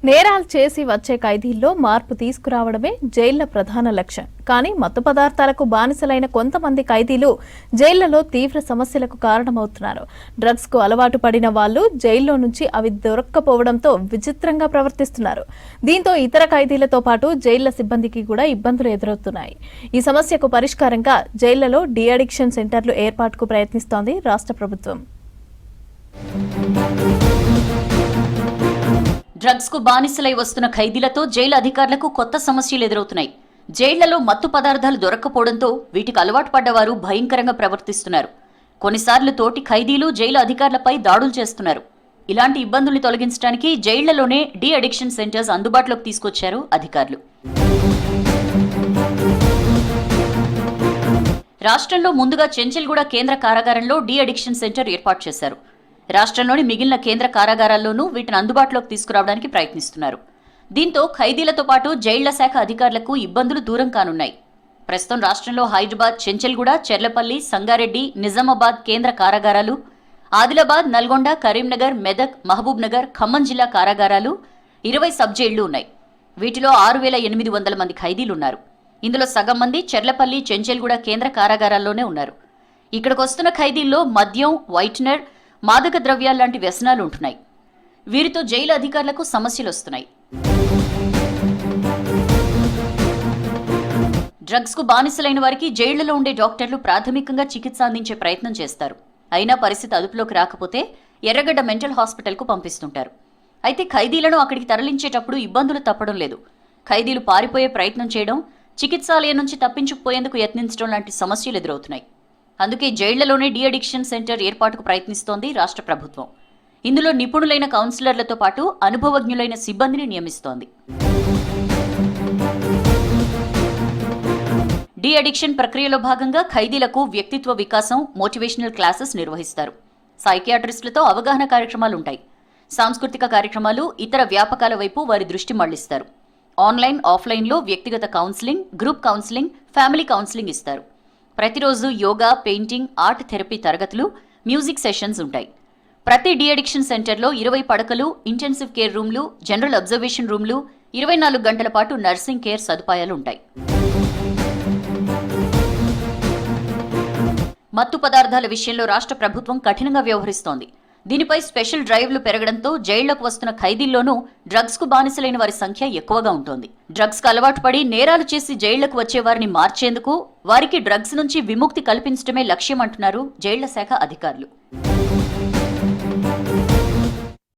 నేరాలు చేసి వచ్చే ఖైదీల్లో మార్పు తీసుకురావడమే జైళ్ల ప్రధాన లక్ష్యం. కానీ మత్తు పదార్థాలకు బానిసలైన కొంతమంది ఖైదీలు జైళ్లలో తీవ్ర సమస్యలకు కారణమవుతున్నారు. డ్రగ్స్ కు అలవాటు పడిన వాళ్ళు జైల్లో నుంచి అవి దొరక్కపోవడంతో విచిత్రంగా ప్రవర్తిస్తున్నారు. దీంతో ఇతర ఖైదీలతో పాటు జైళ్ల సిబ్బందికి కూడా ఇబ్బందులు ఎదురవుతున్నాయి. ఈ సమస్యకు పరిష్కారంగా జైళ్లలో డి అడిక్షన్ సెంటర్లు ఏర్పాటుకు ప్రయత్నిస్తోంది రాష్ట్ర ప్రభుత్వం. డ్రగ్స్ కు బానిసలై వస్తున్న ఖైదీలతో జైలు అధికారులకు కొత్త సమస్యలు ఎదురవుతున్నాయి. జైళ్లలో మత్తు పదార్థాలు దొరక్కపోవడంతో వీటికి అలవాటు పడ్డవారు భయంకరంగా ప్రవర్తిస్తున్నారు. కొన్నిసార్లు తోటి ఖైదీలు జైలు అధికారులపై దాడులు చేస్తున్నారు. ఇలాంటి ఇబ్బందుల్ని తొలగించడానికి జైళ్లలోనే డి అడిక్షన్ సెంటర్స్ అందుబాటులోకి తీసుకొచ్చారు అధికారులు. రాష్ట్రంలో ముందుగా చెంచల్గూడ కేంద్ర కారాగారంలో డి అడిక్షన్ సెంటర్ ఏర్పాటు చేశారు. రాష్ట్రంలోని మిగిలిన కేంద్ర కారాగారాల్లోనూ వీటిని అందుబాటులోకి తీసుకురావడానికి ప్రయత్నిస్తున్నారు. దీంతో ఖైదీలతో పాటు జైళ్ల శాఖ అధికారులకు ఇబ్బందులు దూరం కానున్నాయి. ప్రస్తుతం రాష్ట్రంలో హైదరాబాద్, చెంచల్గూడ, చెర్లపల్లి, సంగారెడ్డి, నిజామాబాద్ కేంద్ర కారాగారాలు, ఆదిలాబాద్, నల్గొండ, కరీంనగర్, మెదక్, మహబూబ్ నగర్, ఖమ్మం జిల్లా కారాగారాలు, 20 సబ్ జైళ్లు ఉన్నాయి. వీటిలో 6,800 మంది ఖైదీలున్నారు. ఇందులో సగం మంది చెర్లపల్లి, చెంచల్గూడ కేంద్ర కారాగారాల్లోనే ఉన్నారు. ఇక్కడికి వస్తున్న ఖైదీల్లో మద్యం, వైట్నర్, మాదక ద్రవ్యాలు లాంటి వ్యసనాలు ఉంటున్నాయి. వీరితో జైలు అధికారులకు సమస్యలు వస్తున్నాయి. డ్రగ్స్ కు బానిసలైన వారికి జైళ్లలో ఉండే డాక్టర్లు ప్రాథమికంగా చికిత్స అందించే ప్రయత్నం చేస్తారు. అయినా పరిస్థితి అదుపులోకి రాకపోతే ఎర్రగడ్డ మెంటల్ హాస్పిటల్కు పంపిస్తుంటారు. అయితే ఖైదీలను అక్కడికి తరలించేటప్పుడు ఇబ్బందులు తప్పడం లేదు. ఖైదీలు పారిపోయే ప్రయత్నం చేయడం, చికిత్సాలయం నుంచి తప్పించుకుపోయేందుకు యత్నించడం లాంటి సమస్యలు ఎదురవుతున్నాయి. అందుకే జైళ్లలోనే డి అడిక్షన్ సెంటర్ ఏర్పాటుకు ప్రయత్నిస్తోంది రాష్ట్ర ప్రభుత్వం. ఇందులో నిపుణులైన కౌన్సిలర్లతో పాటు అనుభవజ్ఞులైన సిబ్బందిని నియమిస్తోంది. డి అడిక్షన్ ప్రక్రియలో భాగంగా ఖైదీలకు వ్యక్తిత్వ వికాసం, మోటివేషనల్ క్లాసెస్ నిర్వహిస్తారు. సైకియాట్రిస్టులతో అవగాహన కార్యక్రమాలుంటాయి. సాంస్కృతిక కార్యక్రమాలు, ఇతర వ్యాపకాల వైపు వారి దృష్టి మళ్లిస్తారు. ఆన్లైన్, ఆఫ్లైన్లో వ్యక్తిగత counselling, group counselling, family counselling ఇస్తారు. ప్రతిరోజు యోగా, పెయింటింగ్, ఆర్ట్ థెరపీ తరగతులు, మ్యూజిక్ సెషన్స్ ఉంటాయి. ప్రతి డి అడిక్షన్ సెంటర్లో 20 పడకలు, ఇంటెన్సివ్ కేర్ రూమ్లు, జనరల్ అబ్జర్వేషన్ రూమ్లు, 24 గంటల పాటు నర్సింగ్ కేర్ సదుపాయాలు ఉంటాయి. మత్తు పదార్థాల విషయంలో రాష్ట్ర ప్రభుత్వం కఠినంగా వ్యవహరిస్తోంది. దీనిపై స్పెషల్ డ్రైవ్లు పెరగడంతో జైళ్లకు వస్తున్న ఖైదీల్లోనూ డ్రగ్స్ కు బానిసలైన వారి సంఖ్య ఎక్కువగా ఉంటుంది. డ్రగ్స్ కు అలవాటు పడి నేరాలు చేసి జైళ్లకు వచ్చే వారిని మార్చేందుకు వారికి డ్రగ్స్ నుంచి విముక్తి కల్పించడమే లక్ష్యం అంటున్నారు జైళ్ల శాఖ అధికారులు.